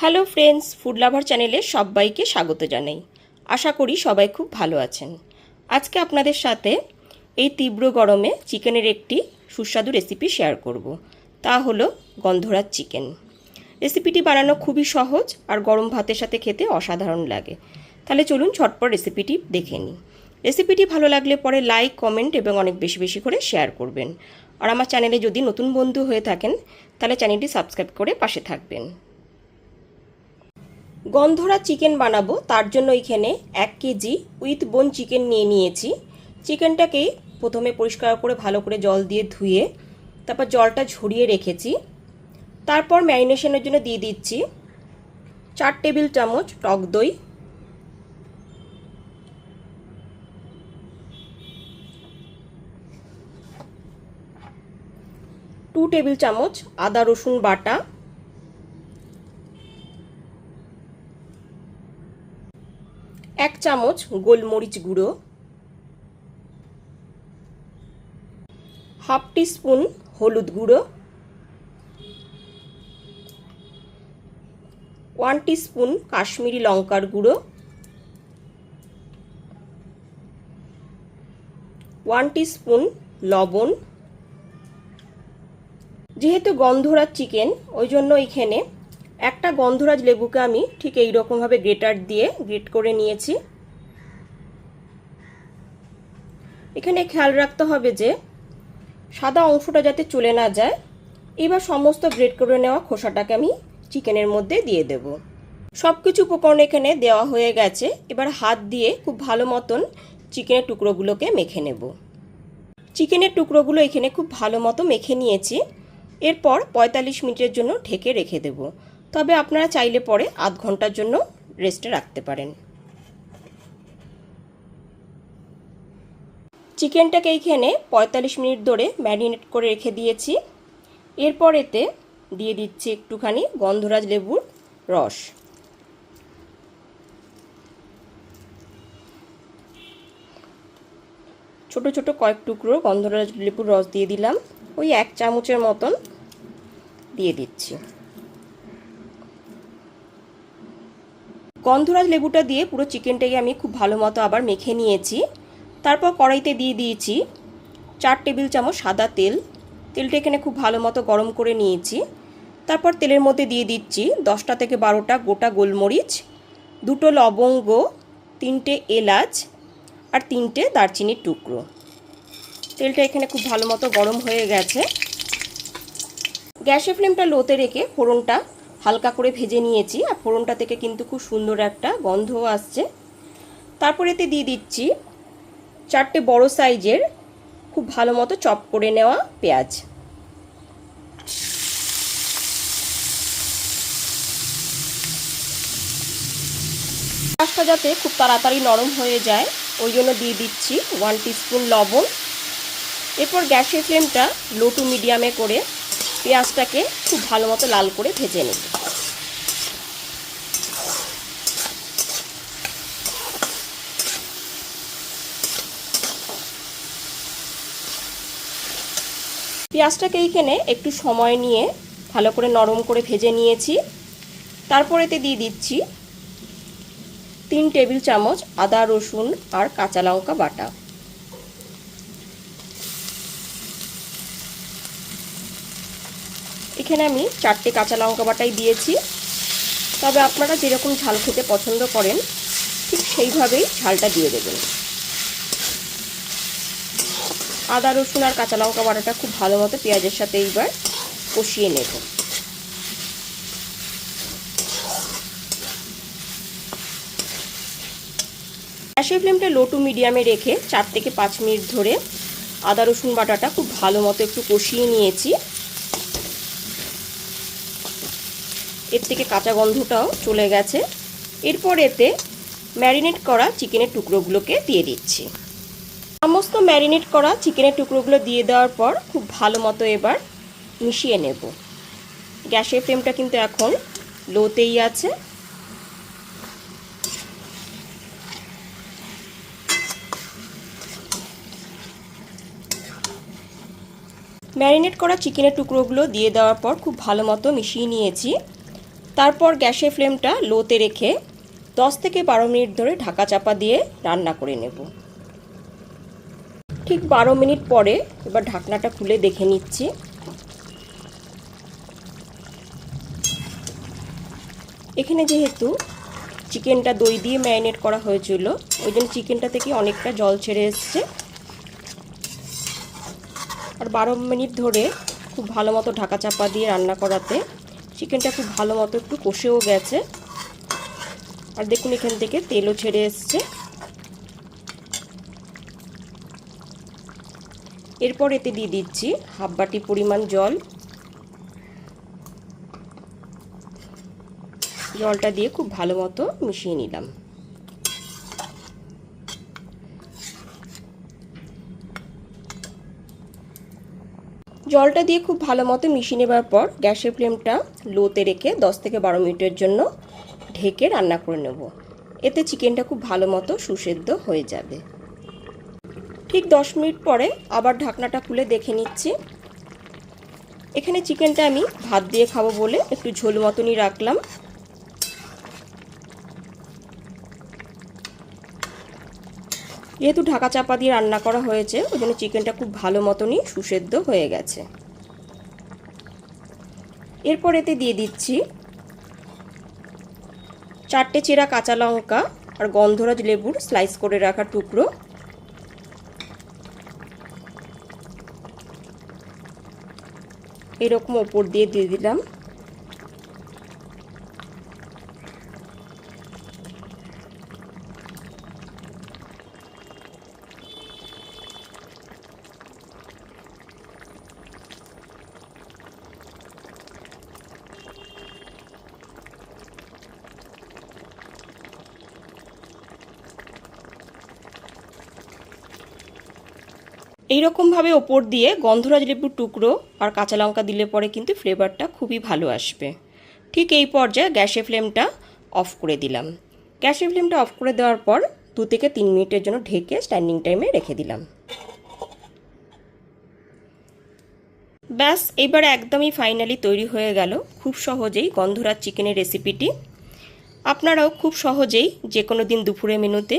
Hello friends, food lover চ্যানেলে সবাইকে স্বাগত জানাই। আশা করি সবাই খুব ভালো আছেন। আজকে আপনাদের সাথে এই তীব্র গরমে চিকেনের একটি সুস্বাদু রেসিপি শেয়ার করব। তা হলো গন্ধরাজ চিকেন। রেসিপিটি বানানো খুবই সহজ আর গরম ভাতের সাথে খেতে অসাধারণ লাগে। তাহলে চলুন ঝটপট রেসিপিটি দেখে নিই। রেসিপিটি ভালো লাগলে পরে লাইক, কমেন্ট এবং অনেক বেশি বেশি করে শেয়ার করবেন। আর আমার চ্যানেলে যদি নতুন বন্ধু হয়ে থাকেন তাহলে চ্যানেলটি সাবস্ক্রাইব করে পাশে থাকবেন। গন্ধরাজ চিকেন বানাবো, তার জন্য এখানে 1 কেজি উইথ বোন চিকেন নিয়ে নিয়েছি। চিকেনটাকে প্রথমে পরিষ্কার করে ভালো করে জল দিয়ে ধুয়ে তারপর জলটা ঝরিয়ে রেখেছি। তারপর ম্যারিনেশনের জন্য দিয়ে দিচ্ছি 4 টেবিল চামচ টক দই, 2 টেবিল চামচ আদা রসুন বাটা, 1 চামচ গোলমরিচ গুঁড়ো, হাফ টিস্পুন হলুদ গুঁড়ো, 1 টিস্পুন কাশ্মীরি লঙ্কার গুঁড়ো, 1 টিস্পুন লবণ। যেহেতু গন্ধরাজ চিকেন, ওই জন্য এখানে একটা গন্ধরাজ লেবুকে আমি ঠিক এই রকমভাবে গ্রেটার দিয়ে গ্রেট করে নিয়েছি। এখানে খেয়াল রাখতে হবে যে সাদা অংশটা যাতে চলে না যায়। এবার সমস্ত গ্রেট করে নেওয়া খোসাটাকে আমি চিকেনের মধ্যে দিয়ে দেব। সব কিছু উপকরণ এখানে দেওয়া হয়ে গেছে। এবার হাত দিয়ে খুব ভালো মতন চিকেনের টুকরোগুলোকে মেখে নেব। চিকেনের টুকরোগুলো এখানে খুব ভালো মতো মেখে নিয়েছি। এরপর 45 মিনিটের জন্য ঢেকে রেখে দেব। তবে আপনারা চাইলে পরে আধ ঘন্টার জন্য রেস্টে রাখতে পারেন। চিকেনটাকে এইখানে 45 মিনিট ধরে ম্যারিনেট করে রেখে দিয়েছি। এরপর এতে দিয়ে দিচ্ছি একটুখানি গন্ধরাজ লেবুর রস। ছোট ছোট কয়েক টুকরো গন্ধরাজ লেবুর রস দিয়ে দিলাম। ওই 1 চামচের মতন দিয়ে দিচ্ছি। গন্ধরাজ লেবুটা দিয়ে পুরো চিকেনটাকে আমি খুব ভালো মতো আবার মেখে নিয়েছি। তারপর কড়াইতে দিয়ে দিয়েছি 4 টেবিল চামচ সাদা তেল। তেলটা এখানে খুব ভালো মতো গরম করে নিয়েছি। তারপর তেলের মধ্যে দিয়ে দিচ্ছি 10টা থেকে 12টা গোটা গোলমরিচ, 2টো লবঙ্গ, 3টে এলাচ আর 3টে দারচিনির টুকরো। তেলটা এখানে খুব ভালো মতো গরম হয়ে গেছে। গ্যাসের ফ্লেমটা লোতে রেখে ফোড়নটা হালকা করে ভেজে নিয়েছি। আর ফোড়নটা থেকে কিন্তু খুব সুন্দর একটা গন্ধ আসছে। তারপর এতে দিয়ে দিচ্ছি 4টে বড় সাইজের খুব ভালো মতো চপ করে নেওয়া পেঁয়াজ। পেঁয়াজটা যাতে খুব তাড়াতাড়ি নরম হয়ে যায় ওই জন্য দিয়ে দিচ্ছি 1 টিস্পুন লবণ। এরপর গ্যাসের ফ্লেমটা লো টু মিডিয়ামে করে পেঁয়াজটাকে খুব ভালো মতো লাল করে ভেজে নেব। পেঁয়াজটাকে এইখানে একটু সময় নিয়ে ভালো করে নরম করে ভেজে নিয়েছি। তারপর এতে দিয়ে দিচ্ছি 3 টেবিল চামচ আদা রসুন আর কাঁচা লঙ্কা বাটা। এখানে আমি 4টে কাঁচা লঙ্কা বাটাই দিয়েছি। তবে আপনারা যেরকম ঝাল খেতে পছন্দ করেন ঠিক সেইভাবেই ঝালটা দিয়ে দেবেন। আদা রসুন আর কাঁচা লঙ্কা বাটাটা খুব ভালো মতো পেঁয়াজের সাথে এইবার কষিয়ে নেব। গ্যাসের ফ্লেমটা লো টু মিডিয়ামে রেখে 4 থেকে 5 মিনিট ধরে আদা রসুন বাটাটা খুব ভালো মতো একটু কষিয়ে নিয়েছি। এর থেকে কাঁচা গন্ধটাও চলে গেছে। এরপর এতে ম্যারিনেট করা চিকেনের টুকরোগুলোকে দিয়ে দিচ্ছি। সমস্ত ম্যারিনেট করা চিকেনের টুকরোগুলো দিয়ে দেওয়ার পর খুব ভালো মতো এবার মিশিয়ে নেব। গ্যাসের ফ্লেমটা কিন্তু এখন লোতেই আছে। ম্যারিনেট করা চিকেনের টুকরোগুলো দিয়ে দেওয়ার পর খুব ভালো মতো মিশিয়ে নিয়েছি। তারপর গ্যাসের ফ্লেমটা লোতে রেখে 10 থেকে 12 মিনিট ধরে ঢাকা চাপা দিয়ে রান্না করে নেব। ঠিক 12 মিনিট পরে এবার ঢাকনাটা খুলে দেখে নিচ্ছি। এখানে যেহেতু চিকেনটা দই দিয়ে ম্যারিনেট করা হয়েছিল, ওই জন্য চিকেনটা থেকে অনেকটা জল ছেড়ে এসছে। আর 12 মিনিট ধরে খুব ভালো মতো ঢাকা চাপা দিয়ে রান্না করাতে চিকেনটা খুব ভালো মতো একটু কষেও গেছে। আর দেখুন এখান থেকে তেলও ছেড়ে এসছে। এরপর এতে দিয়ে দিচ্ছি হাফ বাটি পরিমাণ জল। জলটা দিয়ে খুব ভালো মতো মিশিয়ে নিলাম। জলটা দিয়ে খুব ভালো মতো মিশিয়ে নেবার পর গ্যাসের ফ্লেমটা লোতে রেখে 10 থেকে 12 মিনিটের জন্য ঢেকে রান্না করে নেব। এতে চিকেনটা খুব ভালো মতো সুসেদ্ধ হয়ে যাবে। ঠিক 10 মিনিট পরে আবার ঢাকনাটা খুলে দেখে নিচ্ছি। এখানে চিকেনটা আমি ভাত দিয়ে খাবো বলে একটু ঝোল মতনই রাখলাম। যেহেতু ঢাকা চাপা দিয়ে রান্না করা হয়েছে, ওই জন্য চিকেনটা খুব ভালো মতনই সুসেদ্ধ হয়ে গেছে। এরপর এতে দিয়ে দিচ্ছি 4টে চেরা কাঁচা লঙ্কা আর গন্ধরাজ লেবুর স্লাইস করে রাখা টুকরো। এরকম ওপর দিয়ে দিলাম। এইরকমভাবে ওপর দিয়ে গন্ধরাজ লেবুর টুকরো আর কাঁচা লঙ্কা দিলে পরে কিন্তু ফ্লেভারটা খুবই ভালো আসবে। ঠিক এই পর্যায়ে গ্যাসের ফ্লেমটা অফ করে দিলাম। গ্যাসের ফ্লেমটা অফ করে দেওয়ার পর 2 থেকে 3 মিনিটের জন্য ঢেকে স্ট্যান্ডিং টাইমে রেখে দিলাম। ব্যাস, এবার একদমই ফাইনালি তৈরি হয়ে গেল খুব সহজেই গন্ধরাজ চিকেনের রেসিপিটি। আপনারাও খুব সহজেই যে কোনো দিন দুপুরে মেনুতে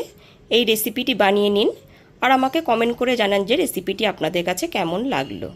এই রেসিপিটি বানিয়ে নিন আর আমাকে কমেন্ট করে জানান যে রেসিপিটি আপনাদের কাছে কেমন লাগলো।